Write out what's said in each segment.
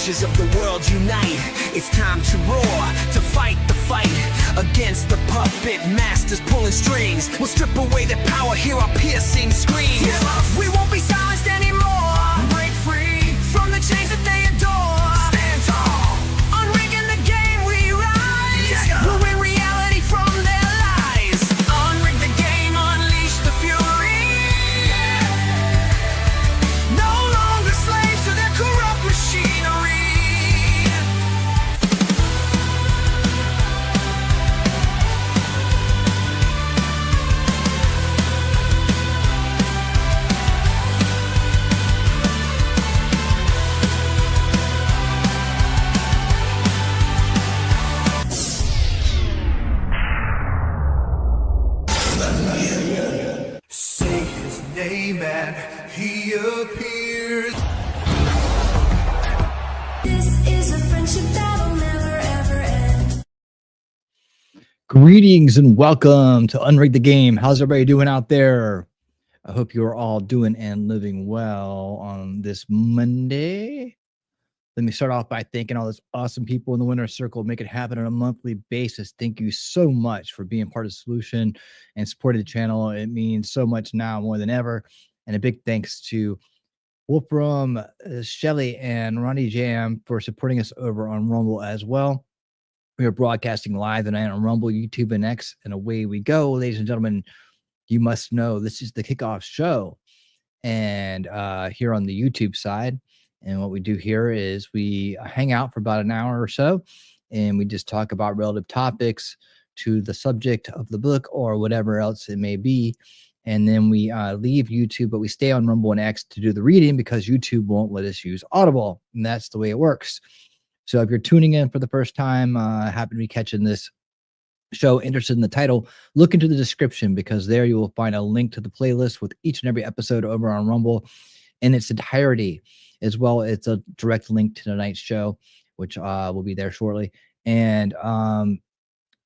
ashes of the world unite. It's time to roar, to fight the fight against the puppet masters pulling strings. We'll strip away the power, hear our piercing screams. We won't be silenced anymore. Break free from the chains that they adore. Stand tall, unrigging the game we rise. We'll win reality from their lies. Unrig the game, unleash the fury. No longer slaves to their corrupt machinery. Say his name and he appears. This is a friendship that'll never ever end. Greetings and welcome to Unrig the Game. How's everybody doing out there? I hope you're all doing and living well on this Monday. Let me start off by thanking all those awesome people in the Winner Circle. Make it happen on a monthly basis. Thank you so much for being part of the solution and supporting the channel. It means so much now more than ever. And a big thanks to Wolfram, Shelly, and Ronnie Jam for supporting us over on Rumble as well. We are broadcasting live tonight on Rumble, YouTube, and X, and away we go. Ladies and gentlemen, you must know this is the kickoff show. And here on the YouTube side, and what we do here is we hang out for about an hour or so, and we just talk about relative topics to the subject of the book or whatever else it may be. And then we leave YouTube, but we stay on Rumble and X to do the reading because YouTube won't let us use Audible. And that's the way it works. So if you're tuning in for the first time, happen to be catching this show, interested in the title, look into the description because there you will find a link to the playlist with each and every episode over on Rumble in its entirety. As well, it's a direct link to tonight's show, which will be there shortly. And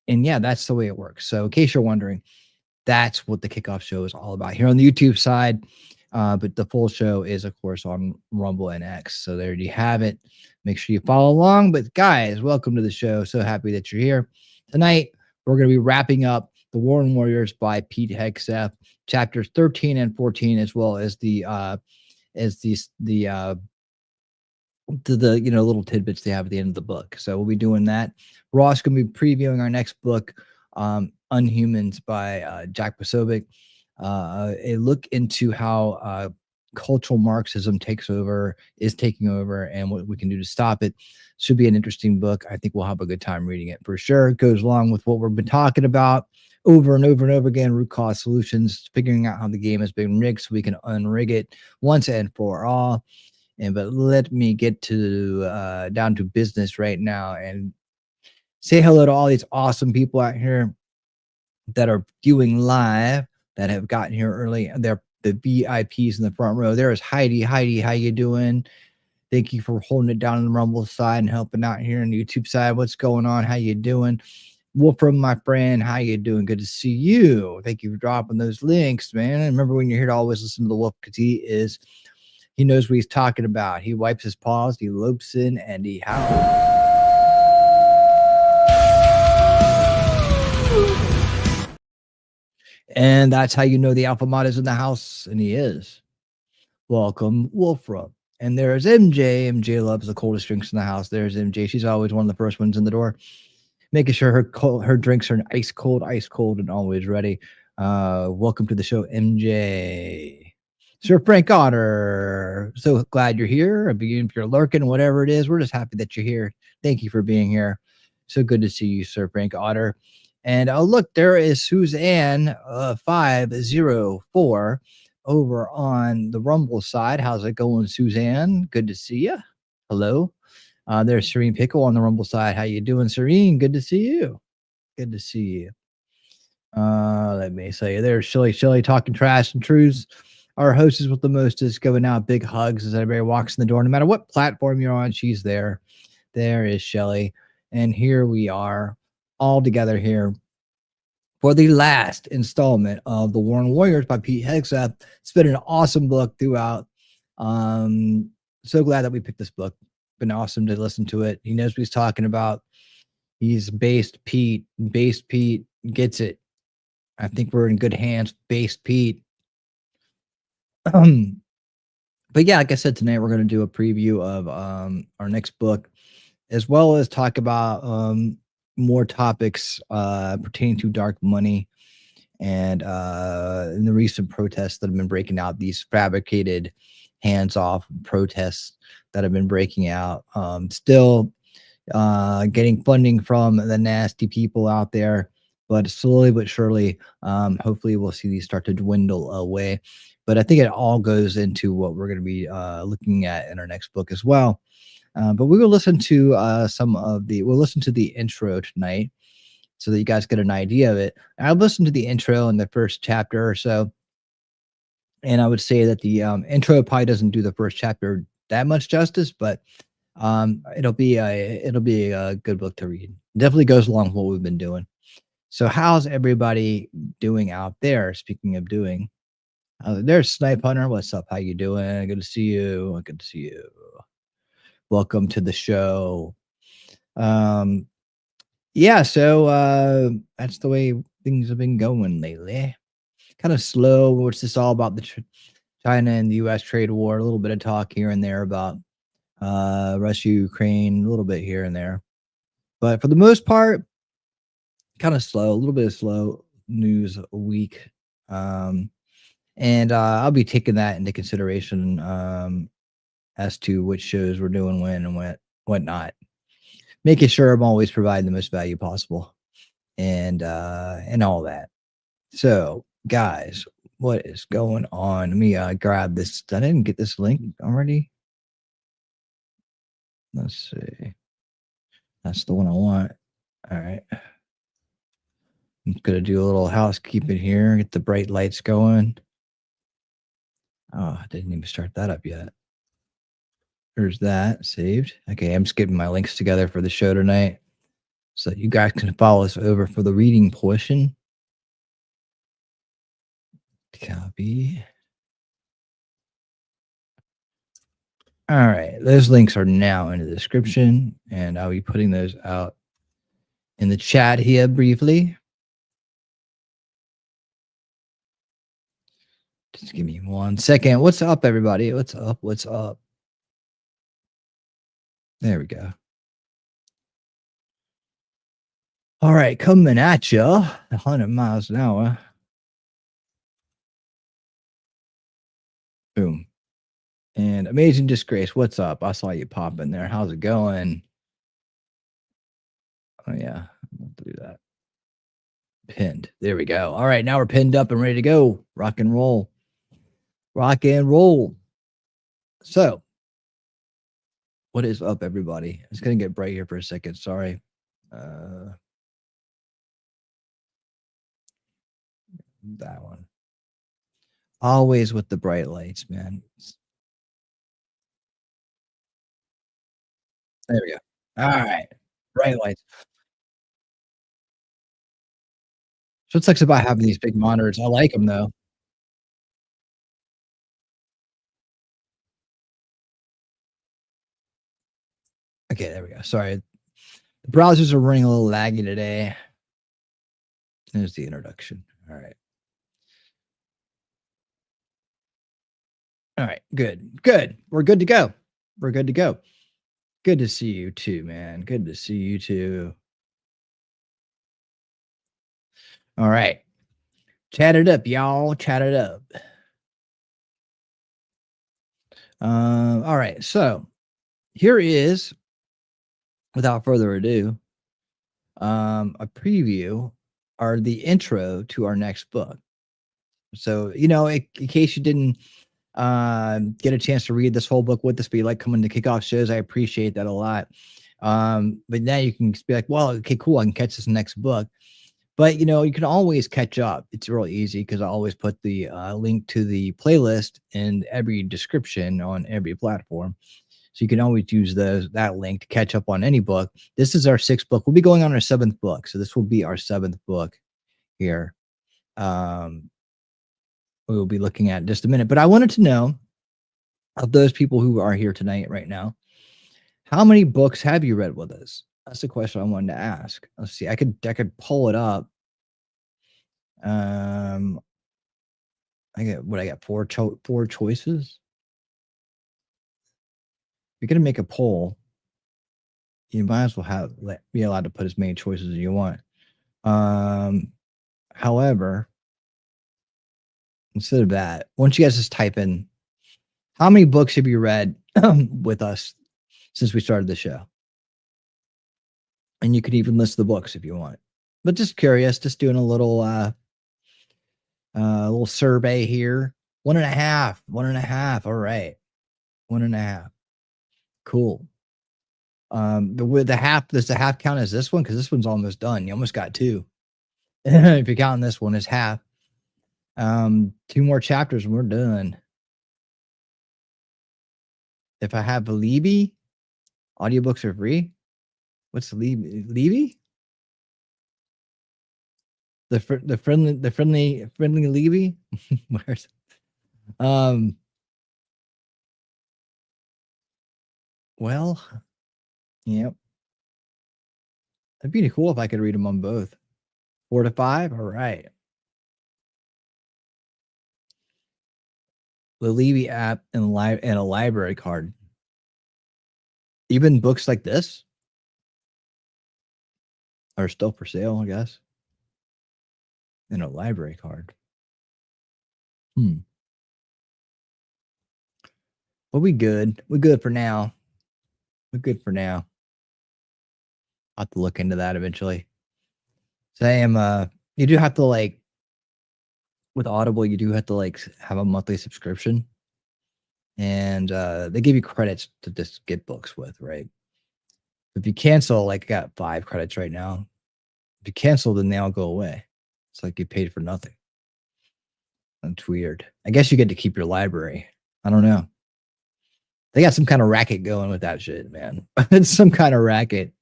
yeah, that's the way it works. So in case you're wondering, that's what the kickoff show is all about here on the YouTube side. But the full show is, of course, on Rumble and X. So there you have it. Make sure you follow along. But guys, welcome to the show. So happy that you're here. Tonight, we're going to be wrapping up The War and Warriors by Pete Hegseth, chapters 13 and 14, as well as the little tidbits they have at the end of the book. So we'll be doing that. We're also going to be previewing our next book, Unhumans by Jack Posobiec, a look into how cultural Marxism is taking over, and what we can do to stop it. Should be an interesting book. I think we'll have a good time reading it for sure. It goes along with what we've been talking about over and over and over again, root cause solutions, figuring out how the game has been rigged so we can unrig it once and for all. But let me get to down to business right now and say hello to all these awesome people out here that are viewing live, that have gotten here early. They're the VIPs in the front row. There is Heidi. Heidi, how you doing? Thank you for holding it down on the Rumble side and helping out here on the YouTube side. What's going on? How you doing? Wolfram, my friend, how you doing? Good to see you. Thank you for dropping those links, man. And remember, when you're here to always listen to the Wolf, because he knows what he's talking about. He wipes his paws, he lopes in, and he howls. And that's how you know the Alpha Mod is in the house, and he is. Welcome, Wolfram. And there's MJ. MJ loves the coldest drinks in the house. There's MJ. She's always one of the first ones in the door, making sure her drinks are ice cold, and always ready. Welcome to the show, MJ. Sir Frank Otter, so glad you're here. If you're lurking, whatever it is, we're just happy that you're here. Thank you for being here. So good to see you, Sir Frank Otter. And look, there is Suzanne 504 over on the Rumble side. How's it going, Suzanne? Good to see you. Hello. There's Serene Pickle on the Rumble side. How you doing, Serene? Good to see you. Good to see you. Let me say, there's Shelly talking trash and truths. Our hostess with the mostest going out. Big hugs as everybody walks in the door. No matter what platform you're on, she's there. There is Shelly. And here we are all together here for the last installment of The War and Warriors by Pete Hegseth. It's been an awesome book throughout. So glad that we picked this book. Been awesome to listen to it. He knows what he's talking about. He's based Pete. Based Pete gets it. I think we're in good hands. Based Pete. But yeah, like I said, tonight we're going to do a preview of our next book, as well as talk about more topics pertaining to dark money and in the recent protests that have been breaking out, these fabricated hands-off protests that have been breaking out. Still getting funding from the nasty people out there, but slowly but surely, hopefully we'll see these start to dwindle away. But I think it all goes into what we're going to be looking at in our next book as well. But we will listen to we'll listen to the intro tonight so that you guys get an idea of it. I listened to the intro in the first chapter or so, and I would say that the intro probably doesn't do the first chapter that much justice, but it'll be a good book to read. Definitely goes along with what we've been doing. So how's everybody doing out there? Speaking of doing, there's Snipe Hunter. What's up? How you doing? Good to see you. Good to see you. Welcome to the show. Yeah, so that's the way things have been going lately. Kind of slow. What's this all about? The China and the U.S. trade war. A little bit of talk here and there about Russia, Ukraine, a little bit here and there, but for the most part, kind of slow. A little bit of slow news a week, and I'll be taking that into consideration as to which shows we're doing when and whatnot. Making sure I'm always providing the most value possible, and all that. So, guys, what is going on? Let me grab this. I didn't get this link already. Let's see. That's the one I want. All right. I'm gonna do a little housekeeping here. Get the bright lights going. Oh, I didn't even start that up yet. There's that saved. Okay, I'm just getting my links together for the show tonight, so that you guys can follow us over for the reading portion. Copy. All right, those links are now in the description, and I'll be putting those out in the chat here briefly. Just give me 1 second. What's up, everybody? What's up? What's up? There we go. All right, coming at you 100 miles an hour. Boom. And Amazing Disgrace, what's up? I saw you pop in there. How's it going? Oh, yeah. I'll do that. Pinned. There we go. All right, now we're pinned up and ready to go. Rock and roll. Rock and roll. So, what is up, everybody? It's going to get bright here for a second. Sorry. That one. Always with the bright lights, man. There we go. All right. Bright lights. So it sucks about having these big monitors. I like them though. Okay, there we go. Sorry. The browsers are running a little laggy today. There's the introduction. All right. All right. Good. Good. We're good to go. We're good to go. Good to see you too, man. Good to see you too. All right. Chat it up, y'all. Chat it up. All right. So here is, without further ado, a preview or the intro to our next book. So, you know, in case you didn't get a chance to read this whole book with us, but you like coming to kickoff shows, I appreciate that a lot. But now you can be like, well, okay, cool, I can catch this next book. But, you know, you can always catch up. It's real easy because I always put the link to the playlist in every description on every platform. So you can always use that link to catch up on any book. This is our 6th book. We'll be going on our 7th book. So this will be our 7th book here. We'll be looking at in just a minute. But I wanted to know, of those people who are here tonight right now, How many books have you read with us? That's the question I wanted to ask. Let's see. I could pull it up. I got four choices. If you're gonna make a poll, you might as well be allowed to put as many choices as you want. However, instead of that, why don't you guys just type in how many books have you read with us since we started the show? And you can even list the books if you want. But just curious, just doing a little survey here. 1.5. 1.5. All right. 1.5. Cool. The half, does the half count as this one? Because this one's almost done. You almost got 2. If you're counting this one as half. 2 more chapters and we're done. If I have a Libby, audiobooks are free. What's Libby? The friendly Libby? Where's well, yep. It'd be cool if I could read them on both. 4 to 5? All right. The Libby app and a library card. Even books like this are still for sale, I guess. And a library card. But we good. We're good for now. We're good for now. I'll have to look into that eventually. So I am you do have to like with Audible, you do have to like have a monthly subscription. And they give you credits to just get books with, right? If you cancel, like I got 5 credits right now. If you cancel, then they all go away. It's like you paid for nothing. That's weird. I guess you get to keep your library. I don't know. They got some kind of racket going with that shit, man. It's some kind of racket.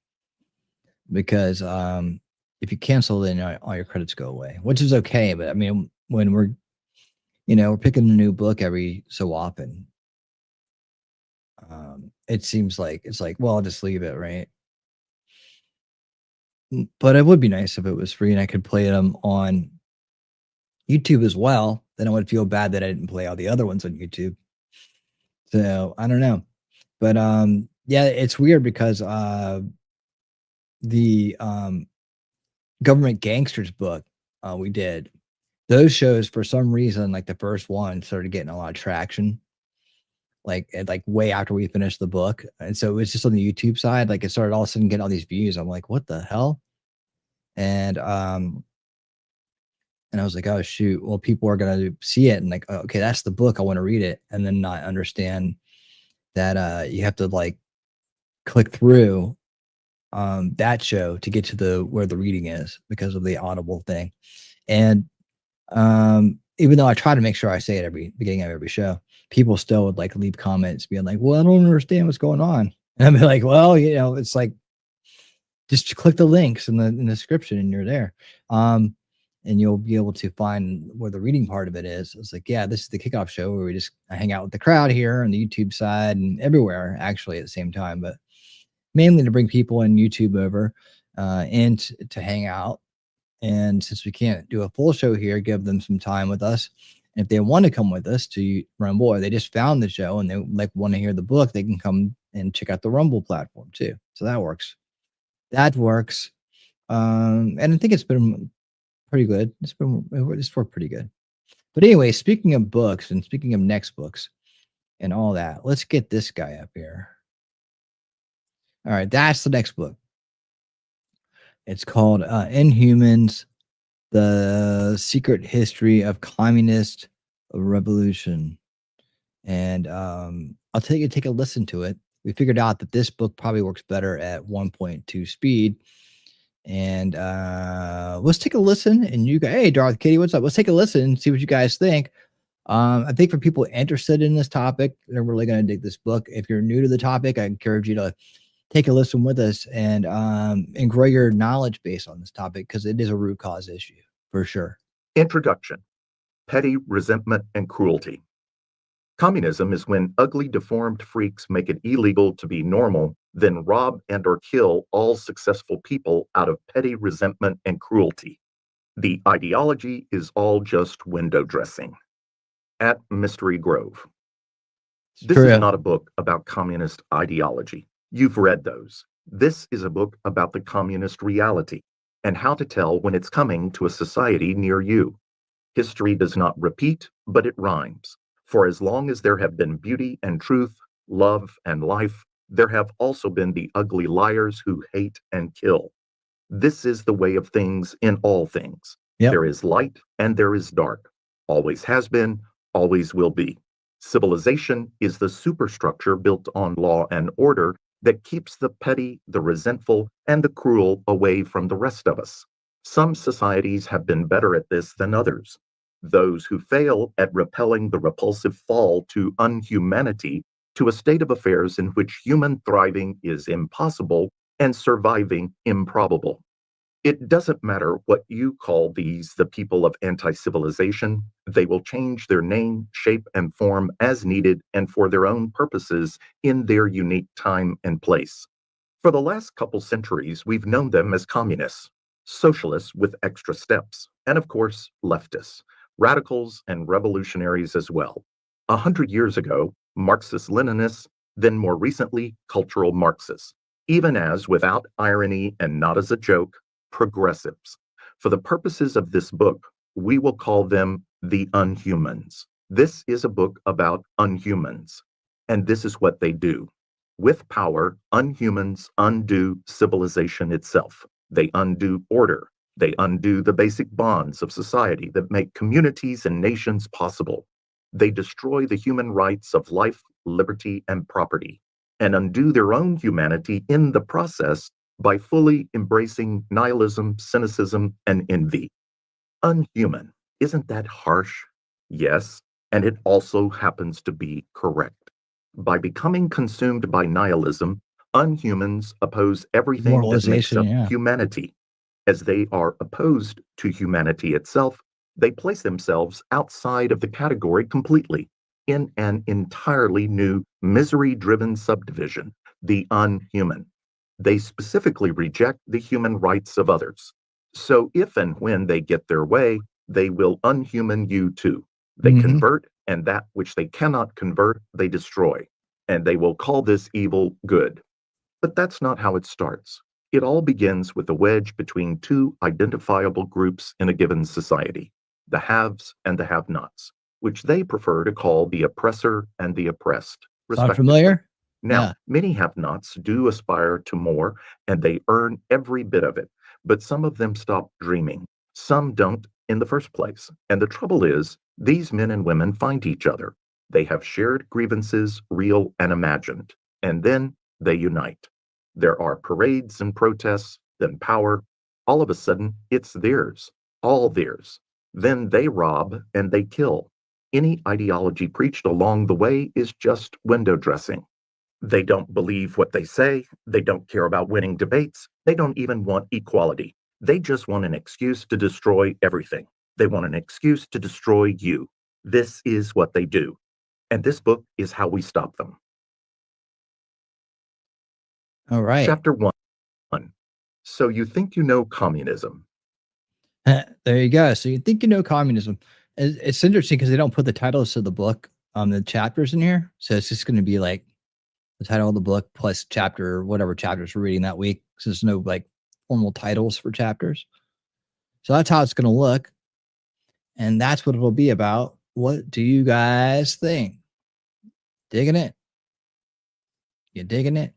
Because if you cancel, then all your credits go away, which is okay. But I mean, when we're picking a new book every so often, it seems like it's like, well, I'll just leave it, right? But it would be nice if it was free and I could play them on YouTube as well. Then I would feel bad that I didn't play all the other ones on YouTube. So I don't know. But yeah, it's weird because the Government Gangsters book we did, those shows for some reason, like the first one started getting a lot of traction. Like way after we finished the book. And so it was just on the YouTube side, like it started all of a sudden getting all these views. I'm like, what the hell? And I was like, oh shoot, well, people are gonna see it and like, oh, okay, that's the book, I want to read it, and then not understand that you have to like click through that show to get to where the reading is because of the Audible thing. And even though I try to make sure I say it every beginning of every show, people still would like leave comments being like, well, I don't understand what's going on. And I'd be like, well, it's like, just click the links in the description and you're there. And you'll be able to find where the reading part of it is. It's like, yeah, this is the kickoff show where we just hang out with the crowd here on the YouTube side and everywhere actually at the same time, but mainly to bring people in YouTube over and to hang out. And since we can't do a full show here, give them some time with us. And if they want to come with us to Rumble, or they just found the show and they like want to hear the book, they can come and check out the Rumble platform too. So that works. That works. And I think it's been pretty good. It's worked pretty good. But anyway, speaking of books and speaking of next books and all that, let's get this guy up here. All right, that's the next book. It's called Inhumans, The Secret History of Communist Revolution. And I'll take a listen to it. We figured out that this book probably works better at 1.2 speed. And let's take a listen. And you guys, hey, Darth Kitty, what's up? Let's take a listen and see what you guys think. I think for people interested in this topic, they're really going to dig this book. If you're new to the topic, I encourage you to take a listen with us and grow your knowledge base on this topic because it is a root cause issue for sure. Introduction: Petty Resentment and Cruelty. Communism is when ugly, deformed freaks make it illegal to be normal then rob and or kill all successful people out of petty resentment and cruelty. The ideology is all just window dressing. At Mystery Grove. This is not a book about communist ideology. You've read those. This is a book about the communist reality and how to tell when it's coming to a society near you. History does not repeat, but it rhymes. For as long as there have been beauty and truth, love and life, there have also been the ugly liars who hate and kill. This is the way of things in all things. Yep. There is light and there is dark. Always has been, always will be. Civilization is the superstructure built on law and order that keeps the petty, the resentful, and the cruel away from the rest of us. Some societies have been better at this than others. Those who fail at repelling the repulsive fall to unhumanity, to a state of affairs in which human thriving is impossible and surviving improbable. It doesn't matter what you call these, the people of anti-civilization. They will change their name, shape, and form as needed and for their own purposes in their unique time and place. For the last couple centuries, we've known them as communists, socialists with extra steps, and of course, leftists, radicals and revolutionaries as well. 100 years ago, Marxist-Leninists, then more recently, cultural Marxists, even as, without irony and not as a joke, progressives. For the purposes of this book, we will call them the unhumans. This is a book about unhumans, and this is what they do. With power, unhumans undo civilization itself. They undo order. They undo the basic bonds of society that make communities and nations possible. They destroy the human rights of life, liberty, and property, and undo their own humanity in the process by fully embracing nihilism, cynicism, and envy. Unhuman. Isn't that harsh? Yes, and it also happens to be correct. By becoming consumed by nihilism, unhumans oppose everything that makes up humanity. As they are opposed to humanity itself, they place themselves outside of the category completely, in an entirely new misery-driven subdivision, the unhuman. They specifically reject the human rights of others. So if and when they get their way, they will unhuman you too. They convert, and that which they cannot convert, they destroy. And they will call this evil good. But that's not how it starts. It all begins with a wedge between two identifiable groups in a given society, the haves and the have-nots, which they prefer to call the oppressor and the oppressed, respectively. Sound familiar? Now, many have-nots do aspire to more, and they earn every bit of it, but some of them stop dreaming. Some don't in the first place. And the trouble is, these men and women find each other. They have shared grievances, real and imagined, and then they unite. There are parades and protests, then power. All of a sudden, it's theirs, all theirs. Then they rob and they kill. Any ideology preached along the way is just window dressing. They don't believe what they say. They don't care about winning debates. They don't even want equality. They just want an excuse to destroy everything. They want an excuse to destroy you. This is what they do. And this book is how we stop them. All right. Chapter 1. So you think you know communism. There you go. So you think you know communism. It's interesting because they don't put the titles of the book on the chapters in here. So it's just going to be like the title of the book plus chapter, whatever chapters we're reading that week. So there's no like formal titles for chapters. So that's how it's going to look. And that's what it'll be about. What do you guys think? Digging it? You digging it?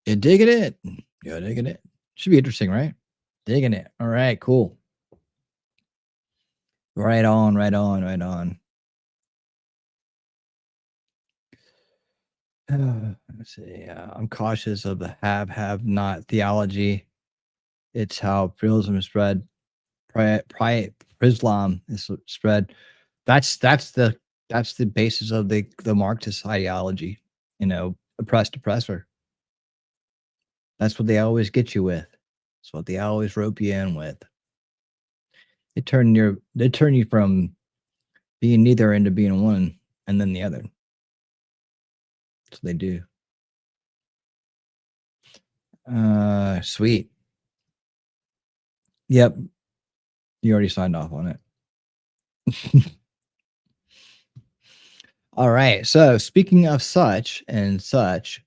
You digging it? You digging it? Should be interesting, right? Digging it. All right, cool. Right on, right on, right on. Let's see. I'm cautious of the have-not theology. It's how pluralism is spread. Islam is spread. That's the basis of the Marxist ideology. You know, oppressed oppressor. That's what they always get you with. That's what they always rope you in with. They turn you from being neither into being one and then the other. That's what they do. Sweet. Yep. You already signed off on it. All right. So speaking of such and such,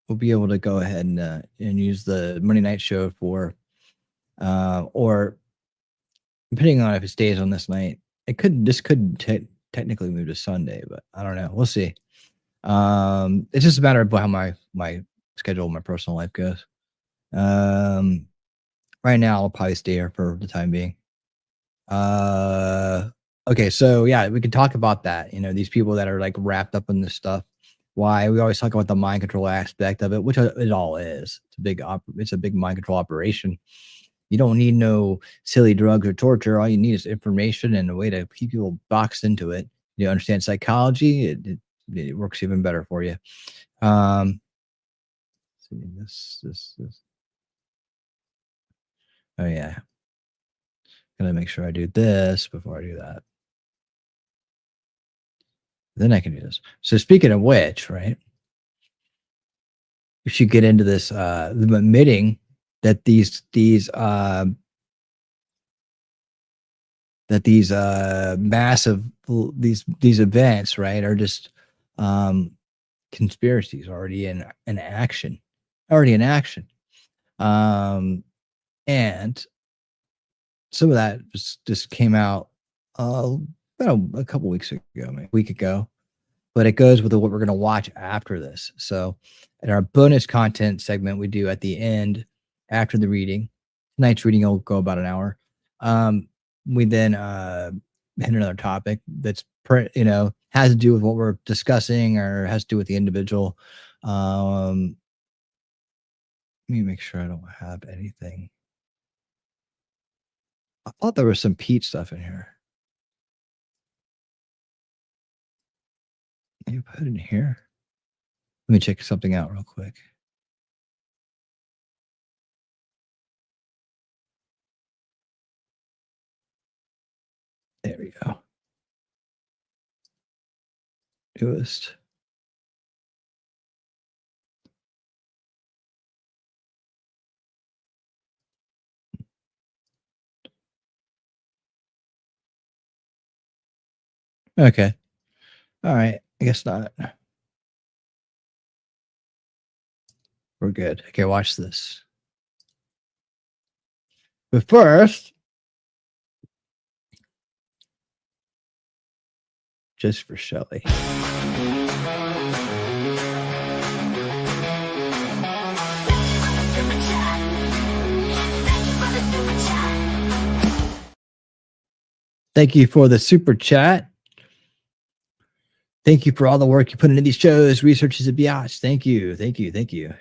we'll be able to go ahead and use the Monday night show for, or depending on if it stays on this night, this could technically move to Sunday, but I don't know. We'll see. It's just a matter of how my schedule, my personal life goes. Right now I'll probably stay here for the time being. Okay, so yeah, we can talk about that. These people that are like wrapped up in this stuff. Why we always talk about the mind control aspect of it, which it all is. It's a big mind control operation. You don't need no silly drugs or torture. All you need is information and a way to keep people boxed into it. You understand psychology, it works even better for you. See this. Oh yeah. Gotta make sure I do this before I do that. Then I can do this. So speaking of which, right? We should get into this admitting that these massive these events, right, are just conspiracies already in action. And some of that just came out about a couple weeks ago, maybe a week ago, but it goes with what we're going to watch after this. So in our bonus content segment we do at the end after the reading, tonight's reading will go about an hour. We then hit another topic that's has to do with what we're discussing or has to do with the individual. Let me make sure I don't have anything. I thought there was some Pete stuff in here. You put it in here. Let me check something out real quick. There we go. Newest. Okay. All right. I guess not. We're good. Okay, watch this. But first, just for Shelley. Thank you for the super chat. Thank you for all the work you put into these shows, researches, and biatch. Thank you. Thank you. Thank you.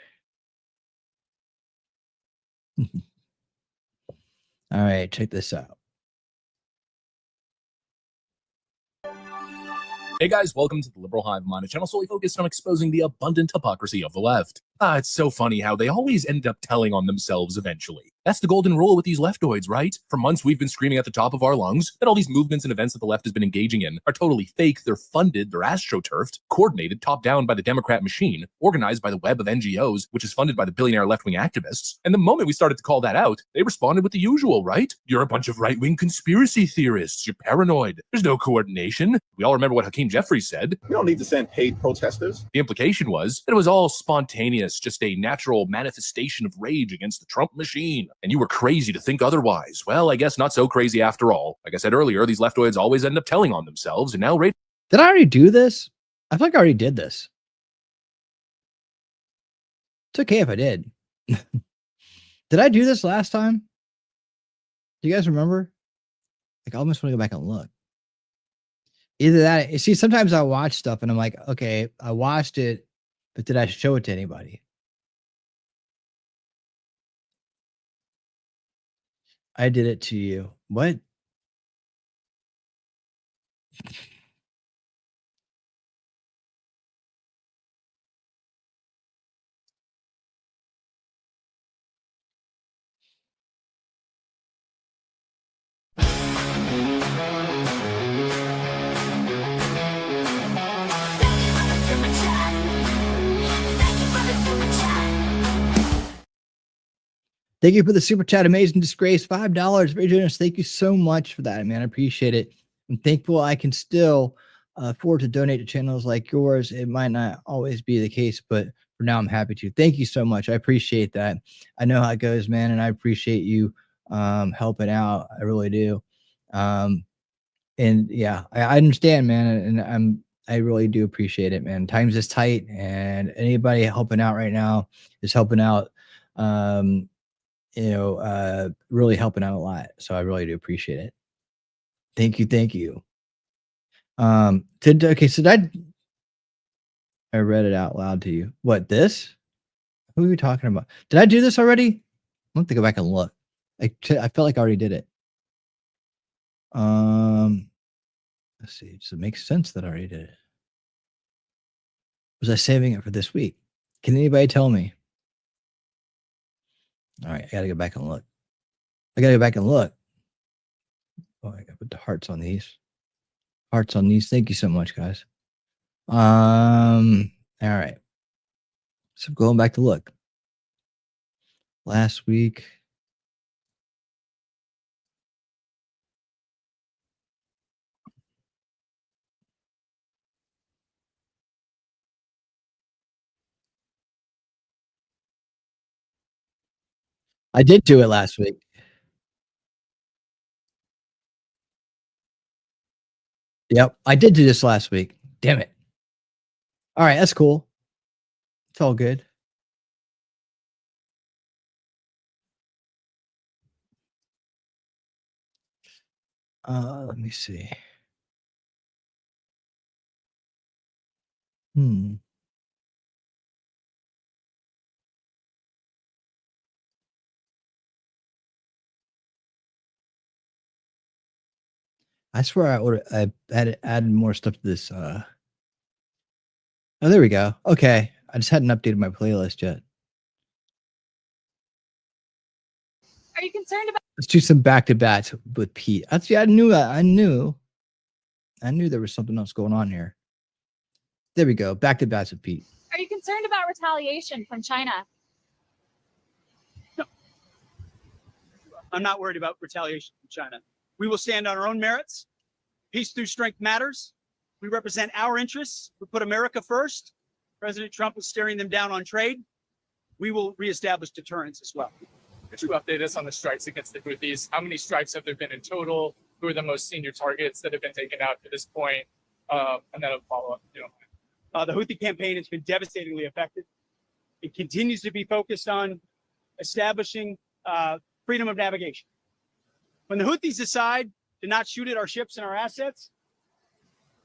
All right, check this out. Hey guys, welcome to the Liberal Hive Mind, a channel solely focused on exposing the abundant hypocrisy of the left. It's so funny how they always end up telling on themselves eventually. That's the golden rule with these leftoids, right? For months we've been screaming at the top of our lungs that all these movements and events that the left has been engaging in are totally fake, they're funded, they're astroturfed, coordinated top-down by the Democrat machine, organized by the web of NGOs, which is funded by the billionaire left-wing activists. And the moment we started to call that out, they responded with the usual, right? You're a bunch of right-wing conspiracy theorists, you're paranoid, there's no coordination. We all remember what Hakeem Jeffries said. We don't need to send paid protesters. The implication was that it was all spontaneous, just a natural manifestation of rage against the Trump machine. And you were crazy to think otherwise. Well, I guess not so crazy after all. Like I said earlier, these leftoids always end up telling on themselves, and now Did I already do this? I feel like I already did this. It's okay if I did. Did I do this last time? Do you guys remember? Like, I almost want to go back and look. Either that, you see, sometimes I watch stuff and I'm like, okay, I watched it, but did I show it to anybody? I did it to you. What? Thank you for the super chat. Amazing Disgrace, $5. Very generous. Thank you so much for that, man. I appreciate it. I'm thankful I can still afford to donate to channels like yours. It might not always be the case, but for now, I'm happy to. Thank you so much. I appreciate that. I know how it goes, man, and I appreciate you helping out. I really do. And yeah, I understand, man, and I really do appreciate it, man. Times is tight, and anybody helping out right now is helping out. Really helping out a lot. So I really do appreciate it. Thank you. Thank you. Okay, so I read it out loud to you. What, this? Who are we talking about? Did I do this already? I have to go back and look. I felt like I already did it. Let's see. Does it make sense that I already did it? Was I saving it for this week? Can anybody tell me? All right, I gotta go back and look. Oh, I gotta put the hearts on these. Hearts on these. Thank you so much, guys. All right. So going back to look. Last week. I did do it last week. Yep, I did do this last week. Damn it. All right, that's cool. It's all good. Let me see. I swear I had added more stuff to this. Oh, there we go. Okay, I just hadn't updated my playlist yet. Are you concerned about? Let's do some back-to-backs with Pete. I knew that. I knew there was something else going on here. There we go. Back-to-backs with Pete. Are you concerned about retaliation from China? No. I'm not worried about retaliation from China. We will stand on our own merits. Peace through strength matters. We represent our interests. We put America first. President Trump is staring them down on trade. We will reestablish deterrence as well. Could you update us on the strikes against the Houthis? How many strikes have there been in total? Who are the most senior targets that have been taken out to this point? And then a follow-up. The Houthi campaign has been devastatingly affected. It continues to be focused on establishing freedom of navigation. When the Houthis decide to not shoot at our ships and our assets,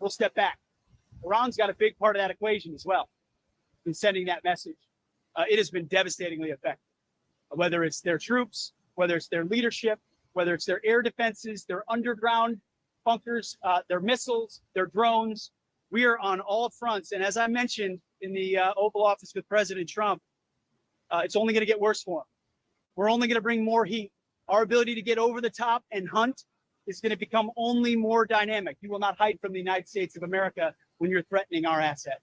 we'll step back. Iran's got a big part of that equation as well in sending that message. It has been devastatingly affected. Whether it's their troops, whether it's their leadership, whether it's their air defenses, their underground bunkers, their missiles, their drones. We are on all fronts. And as I mentioned in the Oval Office with President Trump, it's only going to get worse for him. We're only going to bring more heat. Our ability to get over the top and hunt is going to become only more dynamic. You will not hide from the United States of America when you're threatening our assets.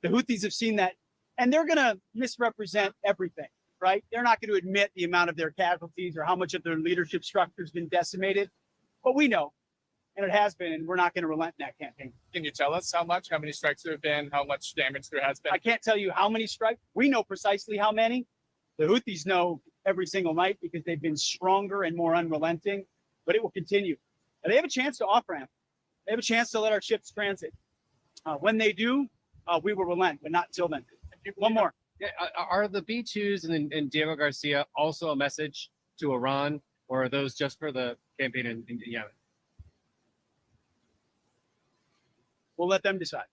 The Houthis have seen that, and they're going to misrepresent everything. Right? They're not going to admit the amount of their casualties or how much of their leadership structure has been decimated. But we know, and it has been, and we're not going to relent in that campaign. Can you tell us how many strikes there have been, how much damage there has been? I can't tell you how many strikes. We know precisely how many. The Houthis know every single night because they've been stronger and more unrelenting, but it will continue. And they have a chance to off-ramp. They have a chance to let our ships transit. When they do, we will relent, but not until then. One more. Yeah, are the B-2s and Diego Garcia also a message to Iran, or are those just for the campaign in Yemen? We'll let them decide.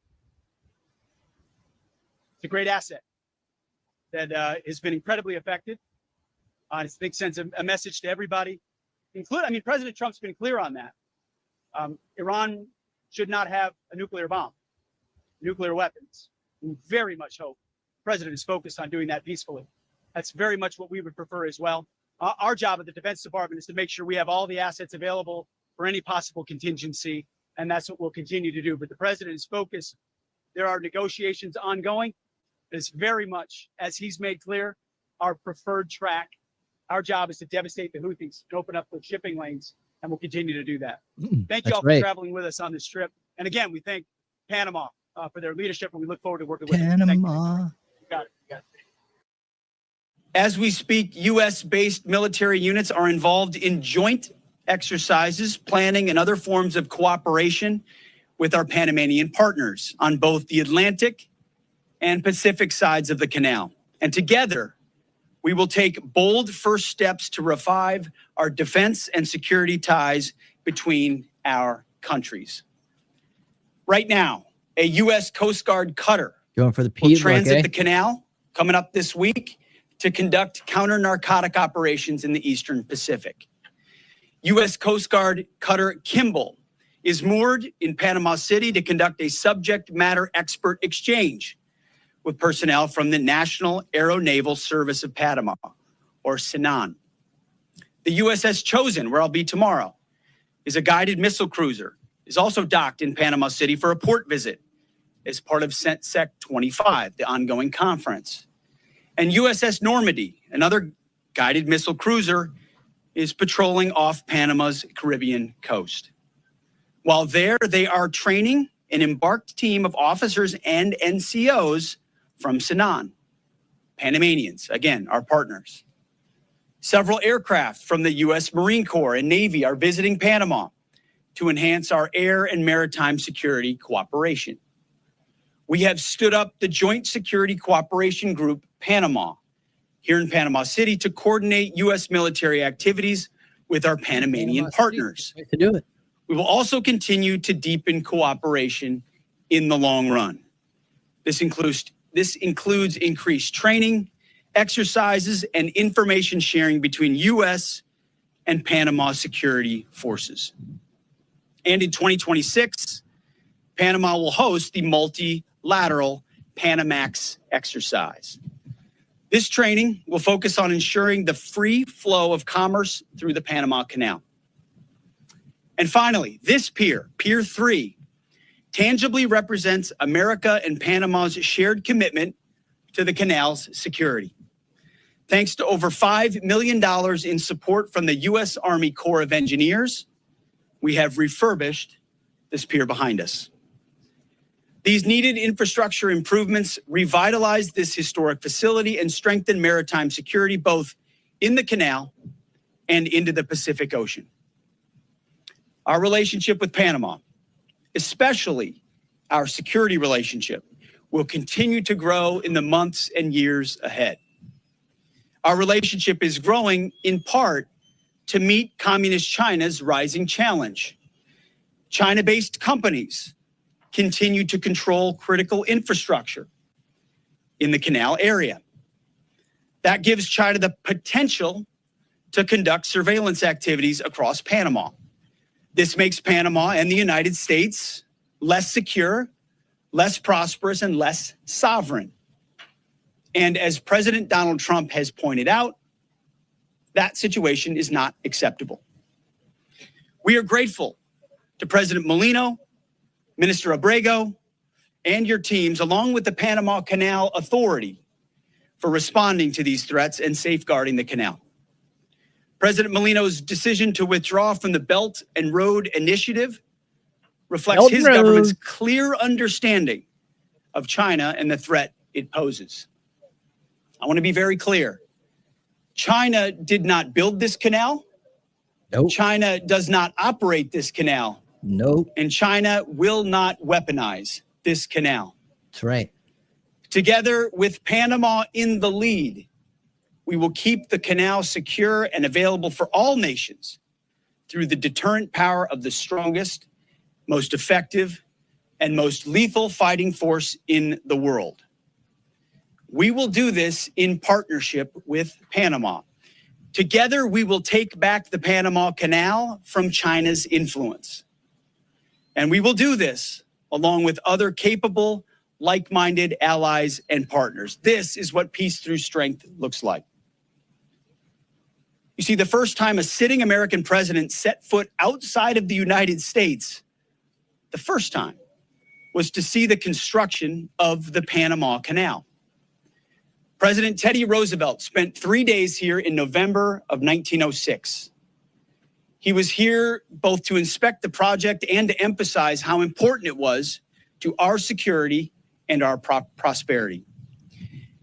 It's a great asset that has been incredibly affected. It's a big sense of a message to everybody, including, President Trump's been clear on that. Iran should not have a nuclear bomb, nuclear weapons. We very much hope the president is focused on doing that peacefully. That's very much what we would prefer as well. Our job at the Defense Department is to make sure we have all the assets available for any possible contingency, and that's what we'll continue to do. But the president is focused. There are negotiations ongoing. It's very much, as he's made clear, our preferred track Our job is to devastate the Houthis and open up the shipping lanes, and we'll continue to do that. Thank you That's all for right. traveling with us on this trip. And again, we thank Panama for their leadership, and we look forward to working with them. Thank you. Panama. Got it. As we speak, U.S.-based military units are involved in joint exercises, planning, and other forms of cooperation with our Panamanian partners on both the Atlantic and Pacific sides of the canal. And together, we will take bold first steps to revive our defense and security ties between our countries. Right now, a U.S. Coast Guard cutter Going for the will Pete transit look, the canal coming up this week to conduct counter-narcotic operations in the Eastern Pacific. U.S. Coast Guard cutter Kimball is moored in Panama City to conduct a subject matter expert exchange with personnel from the National Aeronaval Service of Panama, or SANAN. The USS Chosen, where I'll be tomorrow, is a guided missile cruiser, is also docked in Panama City for a port visit as part of Ch14, the ongoing conference. And USS Normandy, another guided missile cruiser, is patrolling off Panama's Caribbean coast. While there, they are training an embarked team of officers and NCOs from SANAN, Panamanians, again, our partners. Several aircraft from the U.S. Marine Corps and Navy are visiting Panama to enhance our air and maritime security cooperation. We have stood up the Joint Security Cooperation Group, Panama, here in Panama City to coordinate U.S. military activities with our Panamanian partners. To do it. We will also continue to deepen cooperation in the long run. This includes increased training, exercises, and information sharing between U.S. and Panama security forces. And in 2026, Panama will host the multilateral Panamax exercise. This training will focus on ensuring the free flow of commerce through the Panama Canal. And finally, this pier, Pier 3, tangibly represents America and Panama's shared commitment to the canal's security. Thanks to over $5 million in support from the U.S. Army Corps of Engineers, we have refurbished this pier behind us. These needed infrastructure improvements revitalize this historic facility and strengthen maritime security both in the canal and into the Pacific Ocean. Our relationship with Panama, especially our security relationship, will continue to grow in the months and years ahead. Our relationship is growing in part to meet Communist China's rising challenge. China-based companies continue to control critical infrastructure in the canal area. That gives China the potential to conduct surveillance activities across Panama. This makes Panama and the United States less secure, less prosperous, and less sovereign. And as President Donald Trump has pointed out, that situation is not acceptable. We are grateful to President Molino, Minister Abrego, and your teams, along with the Panama Canal Authority, for responding to these threats and safeguarding the canal. President Molino's decision to withdraw from the Belt and Road Initiative reflects his government's clear understanding of China and the threat it poses. I want to be very clear. China did not build this canal. Nope. China does not operate this canal. Nope. And China will not weaponize this canal. That's right. Together with Panama in the lead, we will keep the canal secure and available for all nations through the deterrent power of the strongest, most effective, and most lethal fighting force in the world. We will do this in partnership with Panama. Together, we will take back the Panama Canal from China's influence. And we will do this along with other capable, like-minded allies and partners. This is what peace through strength looks like. You see, the first time a sitting American president set foot outside of the United States, the first time, was to see the construction of the Panama Canal. President Teddy Roosevelt spent 3 days here in November of 1906. He was here both to inspect the project and to emphasize how important it was to our security and our prosperity.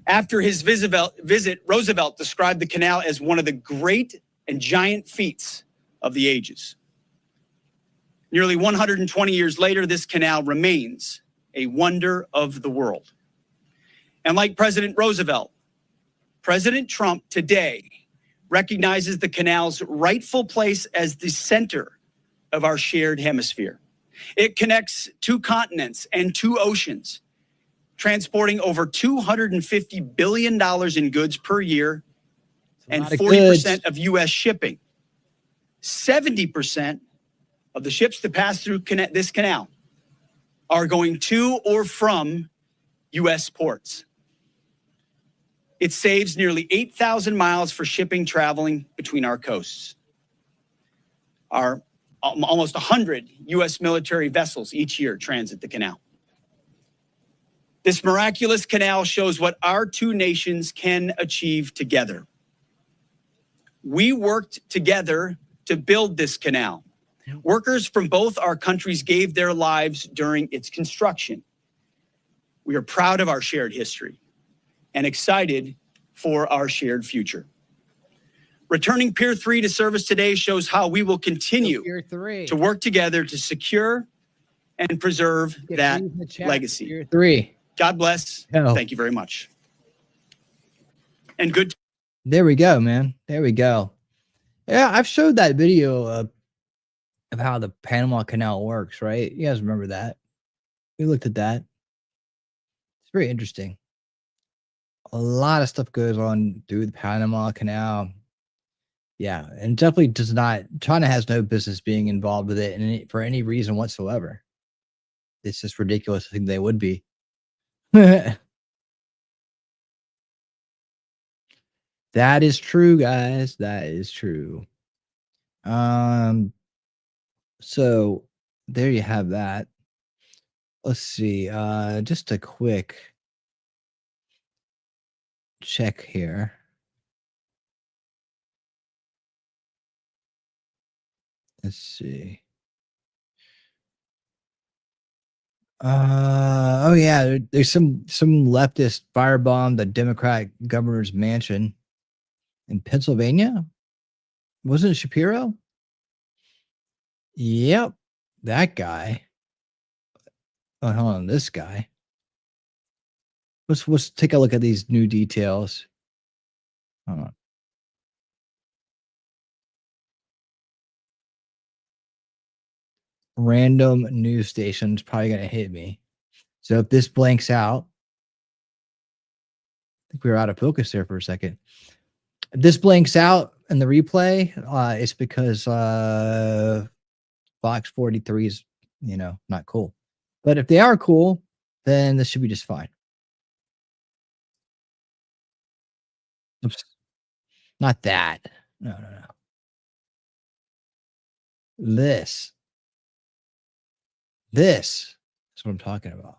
After his visit, Roosevelt described the canal as one of the great and giant feats of the ages. Nearly 120 years later, this canal remains a wonder of the world. And like President Roosevelt, President Trump today recognizes the canal's rightful place as the center of our shared hemisphere. It connects 2 continents and 2 oceans, transporting over $250 billion in goods per year and 40% of U.S. shipping. 70% of the ships that pass through this canal are going to or from U.S. ports. It saves nearly 8,000 miles for shipping traveling between our coasts. Almost 100 U.S. military vessels each year transit the canal. This miraculous canal shows what our 2 nations can achieve together. We worked together to build this canal. Workers from both our countries gave their lives during its construction. We are proud of our shared history and excited for our shared future. Returning Pier 3 to service today shows how we will continue to work together to secure and preserve that legacy. Pier 3. God bless. Oh. Thank you very much. And good. There we go, man. There we go. Yeah, I've showed that video of how the Panama Canal works, right? You guys remember that? We looked at that. It's very interesting. A lot of stuff goes on through the Panama Canal. Yeah, and definitely does not. China has no business being involved with it for any reason whatsoever. It's just ridiculous to think they would be. That is true, guys. That is true. So there you have that. Let's see. Just a quick check here. Let's see. Oh yeah, there's some leftist firebombed the Democratic governor's mansion in Pennsylvania. Wasn't it Shapiro? Yep, that guy. Oh, hold on, this guy. Let's take a look at these new details. Hold on. Random news station's probably gonna hit me. So if this blanks out, I think we were out of focus there for a second. If this blanks out in the replay, it's because Fox 43 is, not cool. But if they are cool, then this should be just fine. Oops. Not that. No. This is what I'm talking about.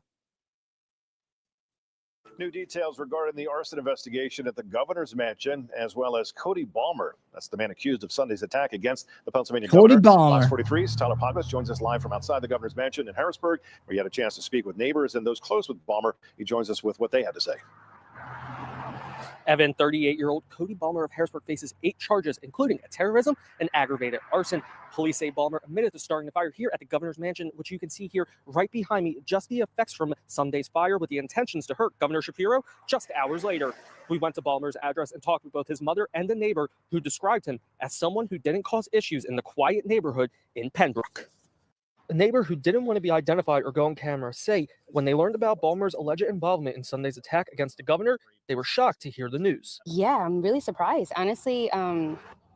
New details regarding the arson investigation at the governor's mansion, as well as Cody Balmer. That's the man accused of Sunday's attack against the Pennsylvania Cody governor. Balmer. Fox 43's Tyler Pogos joins us live from outside the governor's mansion in Harrisburg, where he had a chance to speak with neighbors and those close with Balmer. He joins us with what they had to say. Evan, 38-year-old Cody Balmer of Harrisburg faces 8 charges, including terrorism and aggravated arson. Police say Balmer admitted to starting the fire here at the governor's mansion, which you can see here right behind me, just the effects from Sunday's fire with the intentions to hurt Governor Shapiro just hours later. We went to Balmer's address and talked with both his mother and the neighbor who described him as someone who didn't cause issues in the quiet neighborhood in Pembroke. A neighbor who didn't want to be identified or go on camera say when they learned about Balmer's alleged involvement in Sunday's attack against the governor, they were shocked to hear the news. Yeah, I'm really surprised. Honestly,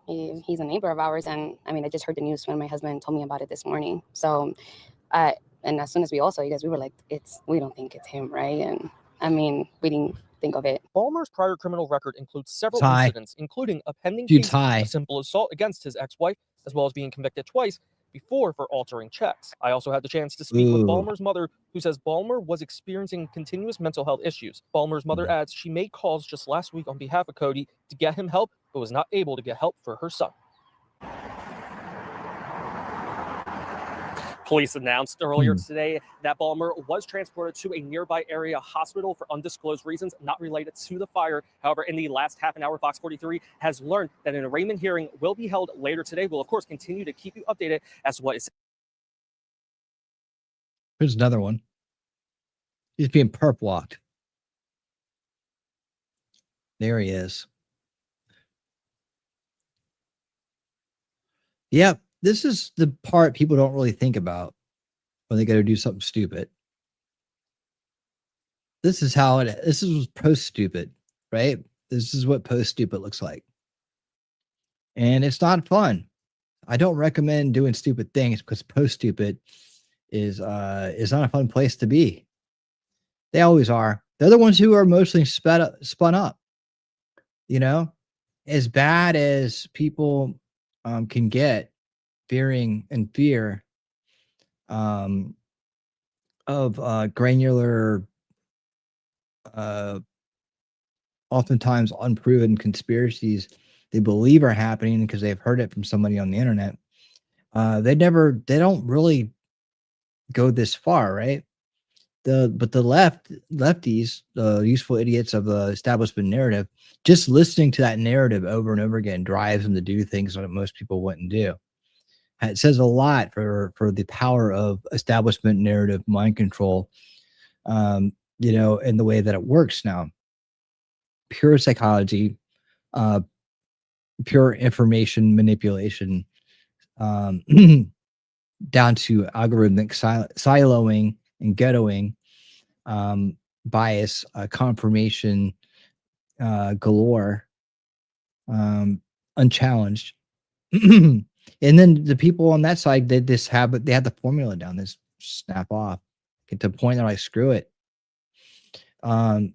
he's a neighbor of ours. And I just heard the news when my husband told me about it this morning. So, and as soon as we all saw you guys, we were like, we don't think it's him, right? And we didn't think of it. Balmer's prior criminal record includes several incidents, including a pending case of simple assault against his ex-wife, as well as being convicted twice before for altering checks. I also had the chance to speak with Ooh. Ballmer's mother, who says Ballmer was experiencing continuous mental health issues. Ballmer's mother adds she made calls just last week on behalf of Cody to get him help, but was not able to get help for her son. Police announced earlier today that Ballmer was transported to a nearby area hospital for undisclosed reasons not related to the fire. However, in the last half an hour, Fox 43 has learned that an arraignment hearing will be held later today. We'll, of course, continue to keep you updated as to what is. Here's another one. He's being perp walked. There he is. Yep. This is the part people don't really think about when they go to do something stupid. This is how it, this is post stupid, right? This is what post stupid looks like. And it's not fun. I don't recommend doing stupid things because post stupid is not a fun place to be. They always are. They're the ones who are mostly spun up. You know, as bad as people can get, fearing and fear of granular, oftentimes unproven conspiracies they believe are happening because they've heard it from somebody on the internet. They don't really go this far, right? But the lefties, the useful idiots of the establishment narrative, just listening to that narrative over and over again drives them to do things that most people wouldn't do. It says a lot for the power of establishment narrative mind control, you know, in the way that it works now. Pure psychology, pure information manipulation, down to algorithmic siloing and ghettoing, bias, confirmation galore, unchallenged. And then the people on that side, they had the formula down. This snap off, get to the point they're like, screw it. So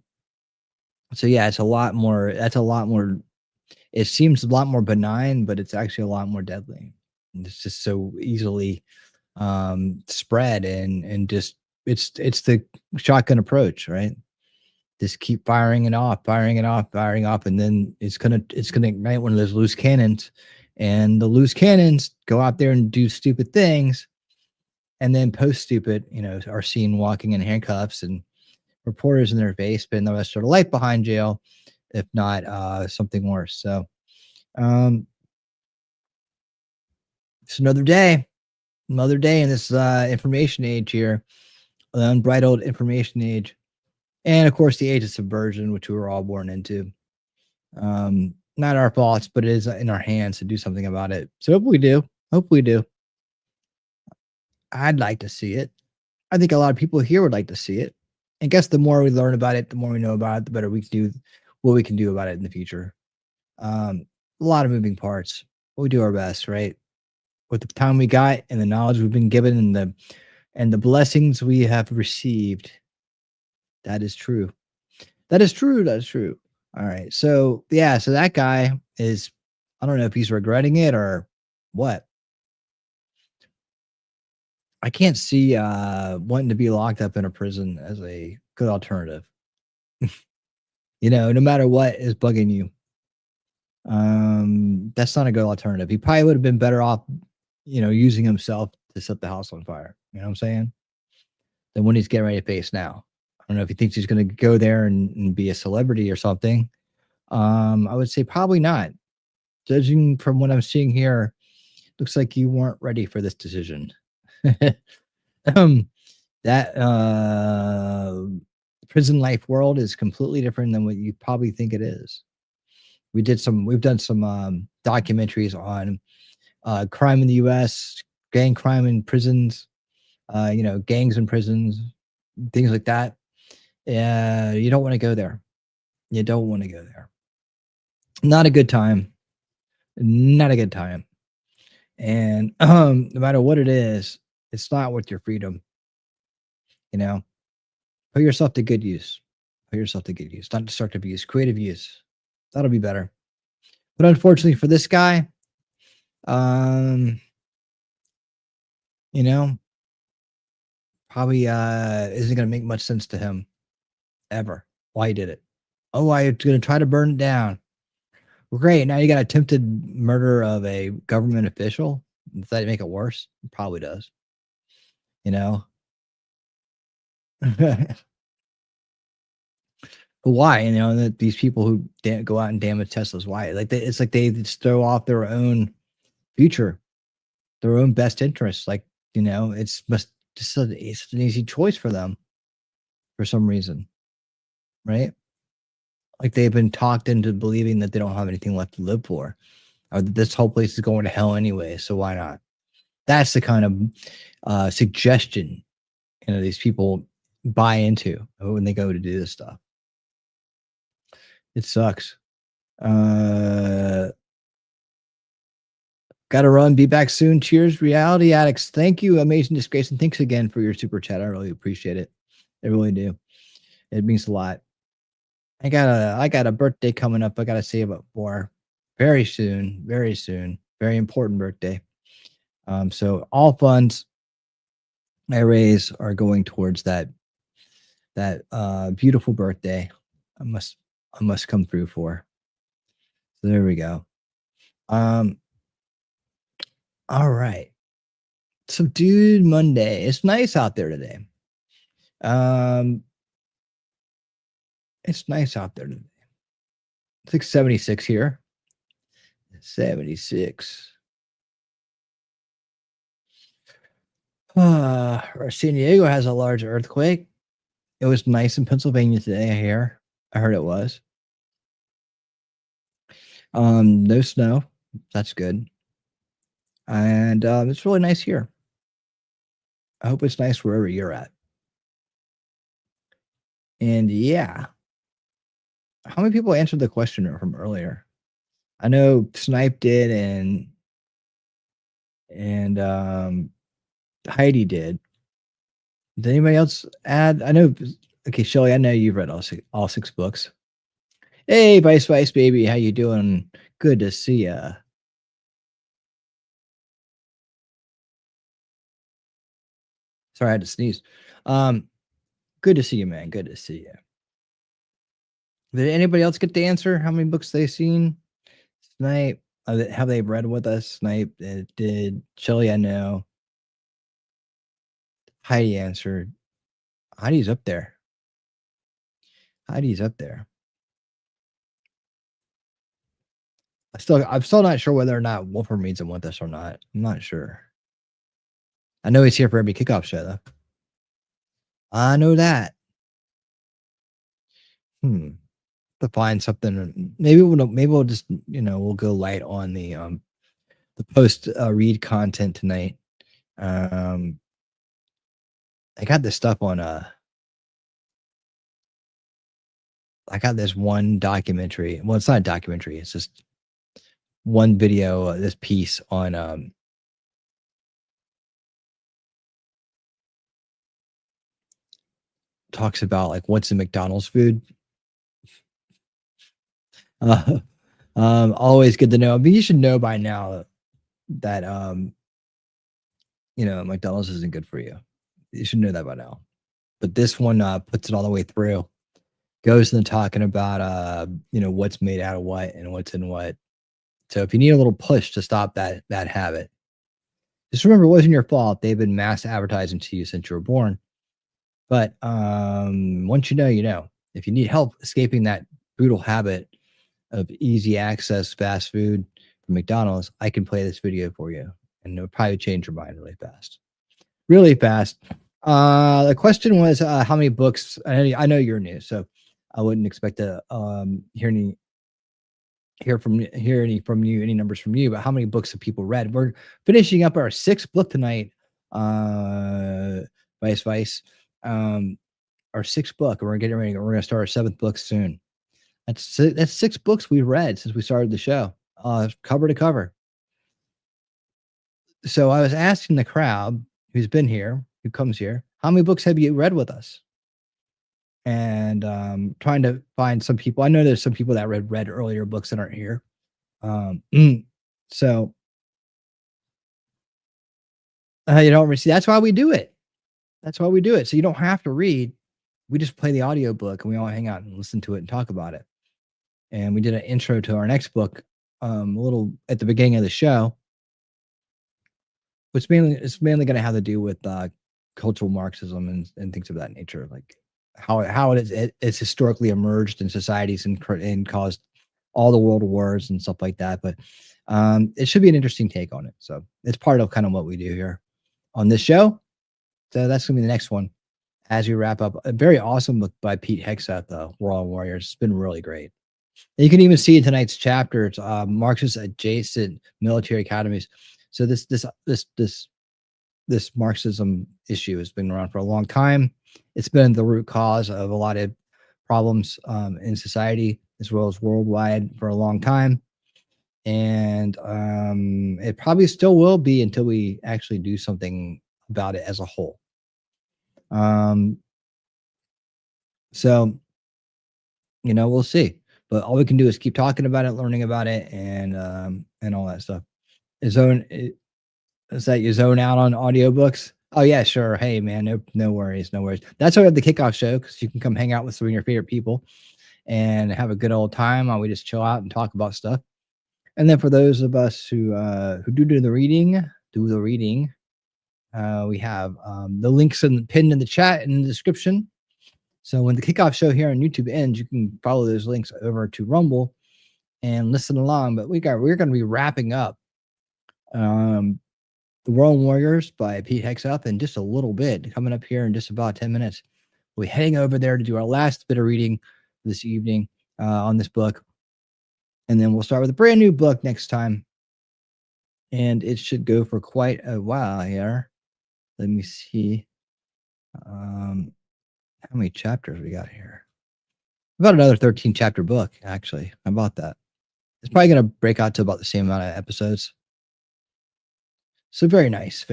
yeah, it's a lot more. That's a lot more. It seems a lot more benign, but it's actually a lot more deadly. And it's just so easily spread and just it's the shotgun approach, right? Just keep firing it off, and then it's gonna ignite one of those loose cannons. And the loose cannons go out there and do stupid things, and then post stupid, you know, are seen walking in handcuffs and reporters in their face, spend the rest of their life behind jail, if not something worse. So it's another day in this information age here, the unbridled information age, and of course the age of subversion, which we were all born into. Not our faults, but it is in our hands to do something about it. So hope we do. I'd like to see it. I think a lot of people here would like to see it. I guess the more we learn about it, the more we know about it, the better we can do what we can do about it in the future. A lot of moving parts. But we do our best, right? With the time we got and the knowledge we've been given and the blessings we have received. That is true. That is true. All right. So yeah, so that guy is, I don't know if he's regretting it or what. I can't see wanting to be locked up in a prison as a good alternative. You know, no matter what is bugging you. That's not a good alternative. He probably would have been better off, you know, using himself to set the house on fire. You know what I'm saying? Than when he's getting ready to face now. I don't know if he thinks he's going to go there and be a celebrity or something. I would say probably not. Judging from what I'm seeing here, looks like you weren't ready for this decision. That prison life world is completely different than what you probably think it is. We've done some documentaries on crime in the U.S., gang crime in prisons, you know, gangs in prisons, things like that. You don't want to go there. You don't want to go there. Not a good time. Not a good time. And no matter what it is, it's not worth your freedom. You know, put yourself to good use. Put yourself to good use. Not destructive use, creative use. That'll be better. But unfortunately for this guy, you know, probably isn't going to make much sense to him ever why he did it. Oh, I'm going to try to burn it down. Well, great. Now you got attempted murder of a government official. Does that make it worse? It probably does. You know? But why? You know, that these people who go out and damage Teslas, why? It's like they just throw off their own future, their own best interests. Like, you know, it's just an easy choice for them for some reason, right? Like they've been talked into believing that they don't have anything left to live for, or that this whole place is going to hell anyway. So why not? That's the kind of suggestion, you know, these people buy into when they go to do this stuff. It sucks. Gotta run. Be back soon. Cheers, reality addicts. Thank you, Amazing Disgrace, and thanks again for your super chat. I really appreciate it. I really do. It means a lot. I got a birthday coming up. I gotta save up for very soon. Very important birthday. So all funds I raise are going towards that beautiful birthday. I must come through for. So there we go. All right. Subdued Monday. It's nice out there today. It's nice out there today. It's like 76 here. 76. San Diego has a large earthquake. It was nice in Pennsylvania today, I heard it was. No snow. That's good. And it's really nice here. I hope it's nice wherever you're at. And yeah. How many people answered the question from earlier? I know Snipe did and Heidi did. Did anybody else add? I know. Okay, Shelly, I know you've read all six books. Hey, Vice baby, how you doing? Good to see ya. Sorry, I had to sneeze. Good to see you, man. Good to see you. Did anybody else get the answer? How many books they seen? Snipe, have they read with us? Snipe did. Shelly, I know. Heidi answered. Heidi's up there. I'm still not sure whether or not Wolfram reads them with us or not. I'm not sure. I know he's here for every kickoff show, though. I know that. To find something. Maybe we'll just, you know, we'll go light on the post read content tonight. I got this stuff on I got this one documentary. Well, it's not a documentary, it's just one video, this piece on talks about like what's in McDonald's food. Always good to know. I mean, you should know by now that you know, McDonald's isn't good for you. You should know that by now. But this one puts it all the way through. Goes into talking about you know, what's made out of what and what's in what. So if you need a little push to stop that habit, just remember it wasn't your fault. They've been mass advertising to you since you were born. But once you know, you know. If you need help escaping that brutal habit of easy access fast food from McDonald's, I can play this video for you, and it'll probably change your mind really fast. Really fast. The question was how many books. I know you're new, so I wouldn't expect to hear any any numbers from you, but how many books have people read? We're finishing up our sixth book tonight, Vice. Our sixth book, and we're getting ready. We're going to start our seventh book soon. That's 6 books we've read since we started the show, cover to cover. So I was asking the crowd who's been here, who comes here, how many books have you read with us? And trying to find some people. I know there's some people that read earlier books that aren't here. So You don't see. That's why we do it. That's why we do it. So you don't have to read. We just play the audiobook and we all hang out and listen to it and talk about it. And we did an intro to our next book a little at the beginning of the show, which it's mainly going to have to do with cultural Marxism and things of that nature, like how it's historically emerged in societies and caused all the world wars and stuff like that. But it should be an interesting take on it. So it's part of kind of what we do here on this show. So that's going to be the next one as we wrap up. A very awesome book by Pete Hegseth, World Warriors. It's been really great. And you can even see in tonight's chapter, it's Marxist-Adjacent military academies. So this Marxism issue has been around for a long time. It's been the root cause of a lot of problems in society as well as worldwide for a long time. And it probably still will be until we actually do something about it as a whole. So, we'll see. But all we can do is keep talking about it, learning about it, and all that stuff. Is that you zone out on audiobooks? Oh yeah, sure. Hey man, no worries. That's why we have the kickoff show, because you can come hang out with some of your favorite people and have a good old time while we just chill out and talk about stuff. And then for those of us who do the reading, we have the links pinned in the chat and in the description. So when the kickoff show here on YouTube ends, you can follow those links over to Rumble and listen along. But we're going to be wrapping up The World Warriors by Pete Hegseth in just a little bit, coming up here in just about 10 minutes. We're heading over there to do our last bit of reading this evening on this book. And then we'll start with a brand new book next time. And it should go for quite a while here. Let me see. How many chapters we got here? About another 13 chapter book, actually. How about that? It's probably going to break out to about the same amount of episodes. So very nice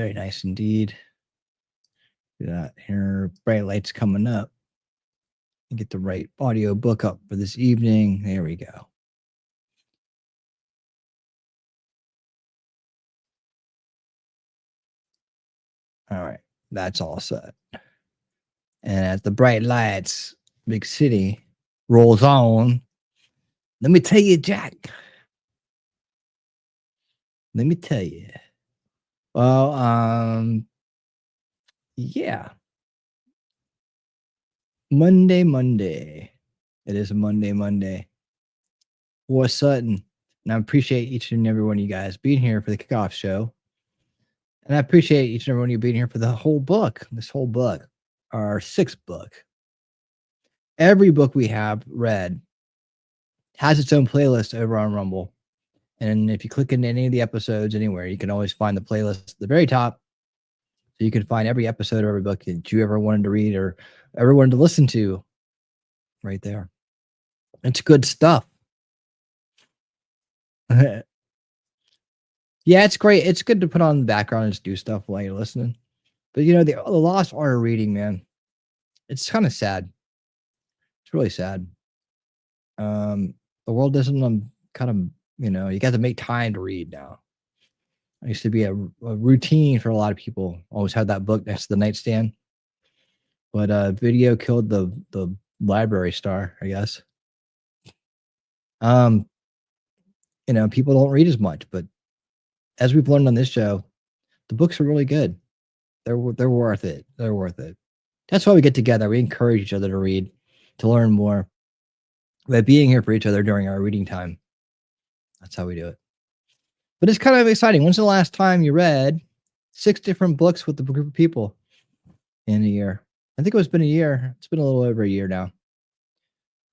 indeed. Do that here. Bright lights coming up. Get the right audio book up for this evening. There we go. All right, that's all set. And as the bright lights, big city rolls on, let me tell you, Jack. Let me tell you. Well, yeah. Monday. It is a Monday. For Sutton. And I appreciate each and every one of you guys being here for the kickoff show. And I appreciate each and every one of you being here for the whole book. This whole book. Our sixth book. Every book we have read has its own playlist over on Rumble. And if you click into any of the episodes anywhere, you can always find the playlist at the very top. So you can find every episode of every book that you ever wanted to read or ever wanted to listen to right there. It's good stuff. Yeah, it's great. It's good to put on the background and just do stuff while you're listening. But the lost art of reading, man, it's kind of sad. It's really sad. The world doesn't kind of, you got to make time to read now. It used to be a routine for a lot of people. Always had that book next to the nightstand. But video killed the library star, I guess. People don't read as much, but as we've learned on this show, the books are really good. They're worth it. They're worth it. That's why we get together. We encourage each other to read, to learn more. By being here for each other during our reading time. That's how we do it. But it's kind of exciting. When's the last time you read 6 different books with a group of people in a year? I think it's been a year. It's been a little over a year now.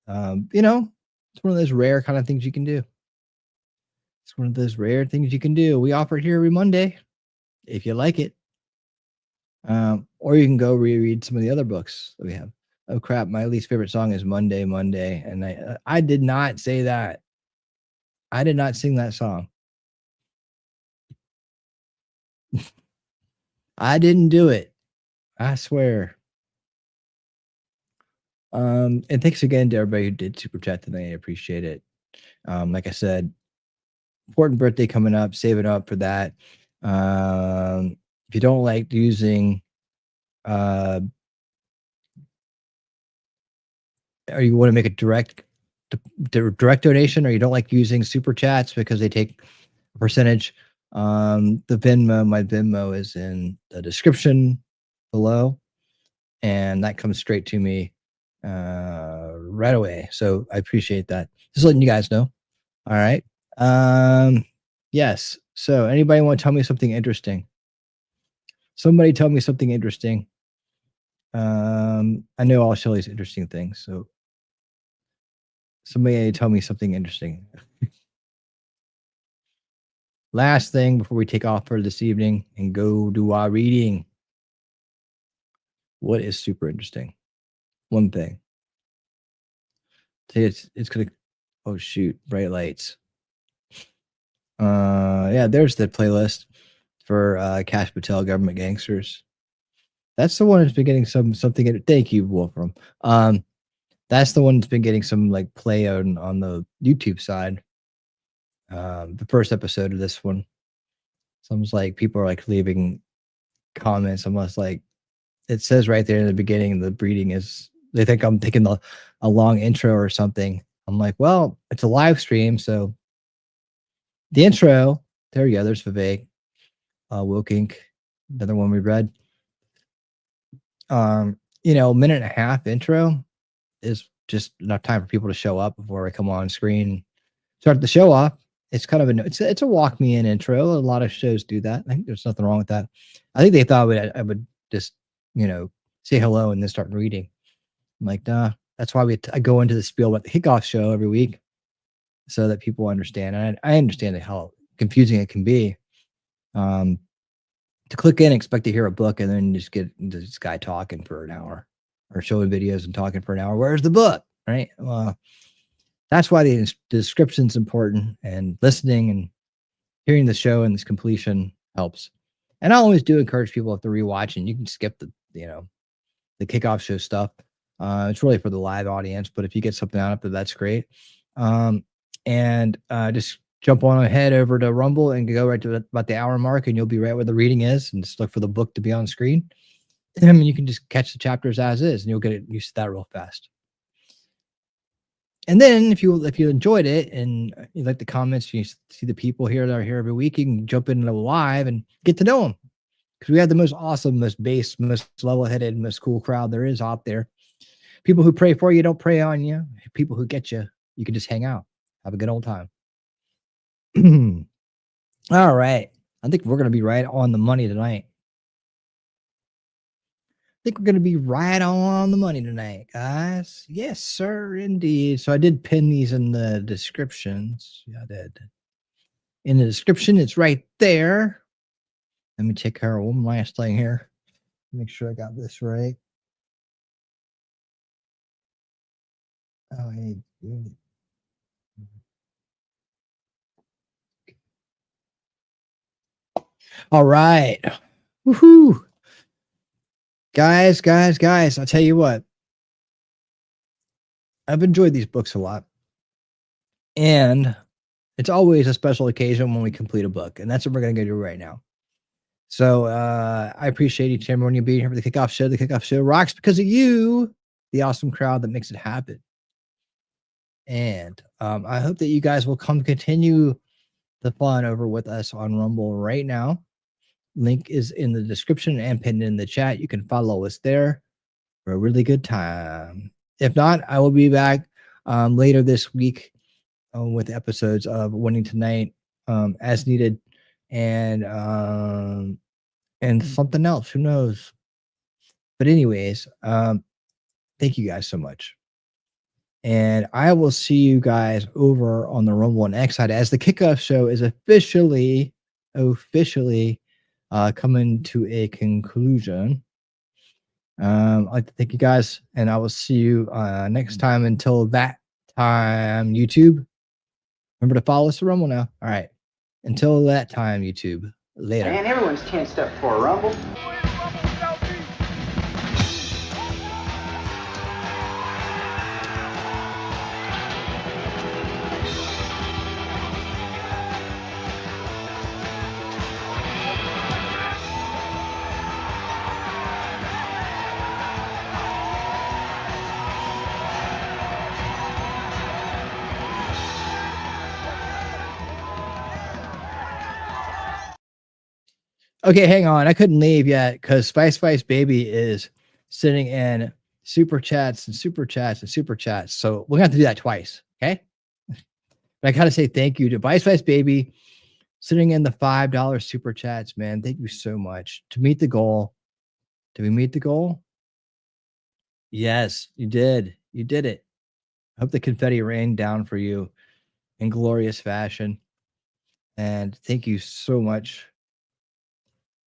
It's one of those rare kind of things you can do. It's one of those rare things you can do. We offer it here every Monday, if you like it. Or you can go reread some of the other books that we have. Oh crap, my least favorite song is Monday. And I did not say that. I did not sing that song. I didn't do it. I swear. And thanks again to everybody who did super chat tonight. I appreciate it. Like I said, important birthday coming up. Save it up for that. If you don't like using, or you want to make a direct donation, or you don't like using super chats because they take a percentage, my Venmo is in the description below, and that comes straight to me right away. So I appreciate that. Just letting you guys know. All right. Yes. So anybody want to tell me something interesting? Somebody tell me something interesting. I know all Shelly's interesting things, so somebody tell me something interesting. Last thing before we take off for this evening and go do our reading. What is super interesting? One thing. It's gonna, oh shoot, bright lights. Yeah, there's the playlist for Cash Patel, Government Gangsters. That's the one that's been getting something. Thank you, Wolfram. That's the one that's been getting some like play on the YouTube side. The first episode of this one. Sounds like people are like leaving comments. Almost like it says right there in the beginning, the breeding is, they think I'm taking a long intro or something. I'm like, well, it's a live stream, so the intro. There you go. There's Vivek, Wilkink, another one we read. Minute and a half intro is just enough time for people to show up before I come on screen, start the show off. It's kind of it's a walk me in intro. A lot of shows do that. I think there's nothing wrong with that. I think they thought I would just, say hello and then start reading. I'm like, nah, that's why I go into the spiel about the kickoff show every week so that people understand. And I understand how confusing it can be. To click in and expect to hear a book and then just get this guy talking for an hour or showing videos and talking for an hour. Where's the book? Right? Well, that's why the description's important, and listening and hearing the show and this completion helps. And I always do encourage people, if they're rewatching, you can skip the kickoff show stuff. It's really for the live audience, but if you get something out of it, that's great. And just jump on ahead over to Rumble and go right to about the hour mark, and you'll be right where the reading is, and just look for the book to be on screen. And you can just catch the chapters as is, and you'll get used to that real fast. And then if you enjoyed it and you like the comments, you see the people here that are here every week, you can jump into live and get to know them, because we have the most awesome, most base, most level-headed, most cool crowd there is out there. People who pray for you don't pray on you. People who get you, you can just hang out, have a good old time. All right. I think we're going to be right on the money tonight. We're going to be right on the money tonight, guys. Yes, sir, indeed. So I did pin these in the descriptions. Yeah, I did. In the description, it's right there. Let me take care of one last thing here. Make sure I got this right. Oh, hey. All right. Woohoo. Guys, I'll tell you what. I've enjoyed these books a lot. And it's always a special occasion when we complete a book. And that's what we're going to go do right now. So I appreciate each and every one of you being here for the kickoff show. The kickoff show rocks because of you, the awesome crowd that makes it happen. And I hope that you guys will come continue the fun over with us on Rumble right now. Link is in the description and pinned in the chat. You can follow us there for a really good time. If not, I will be back later this week with episodes of Winning Tonight as needed, and something else. Who knows? But anyways, thank you guys so much. And I will see you guys over on the Rumble and X side as the kickoff show is officially coming to a conclusion. I'd like to thank you guys, and I will see you next time. Until that time, YouTube, remember to follow us to Rumble now. All right. Until that time, YouTube. Later. Man, everyone's tensed up for a Rumble. Okay, hang on. I couldn't leave yet because Spice Baby is sitting in super chats and super chats and super chats. So we're gonna have to do that twice. Okay. But I gotta say thank you to Spice Baby sitting in the $5 super chats, man. Thank you so much. To meet the goal. Did we meet the goal? Yes, you did. You did it. I hope the confetti rained down for you in glorious fashion. And thank you so much.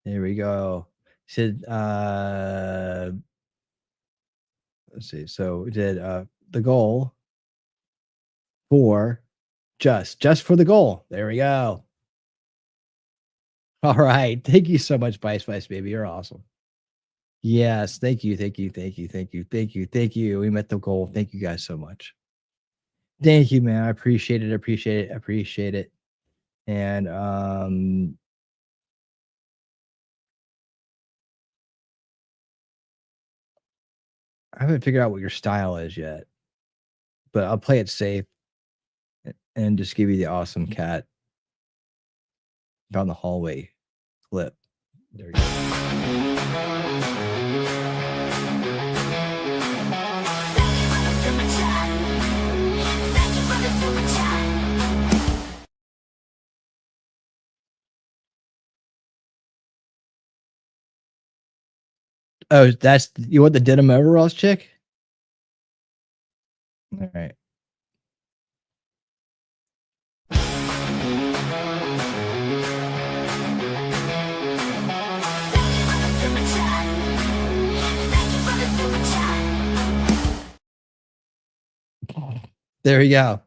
There we go. Said let's see. So we did the goal for just for the goal. There we go. All right. Thank you so much, Spice Baby. You're awesome. Yes, thank you. We met the goal. Thank you guys so much. Thank you, man. I appreciate it. And I haven't figured out what your style is yet, but I'll play it safe and just give you the awesome cat down the hallway clip. There you go. Oh, that's you want the denim overalls chick? All right. There we go.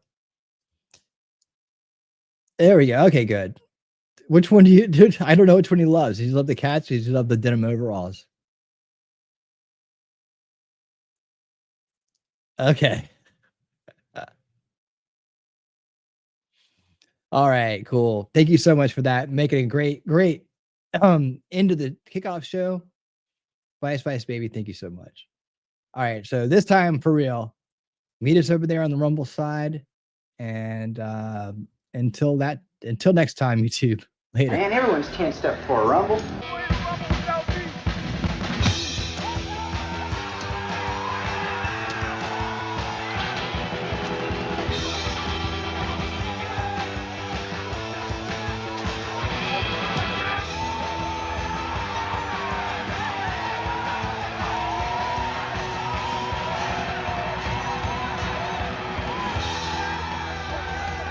There we go. Okay, good. Which one do you do? I don't know which one he loves. Does he love the cats? Does he love the denim overalls? Okay. All right, cool. Thank you so much for that. Making a great end of the kickoff show. Spice Baby, thank you so much. All right, so this time for real, meet us over there on the Rumble side. And until next time, YouTube. Later. Man, everyone's tensed up for a rumble.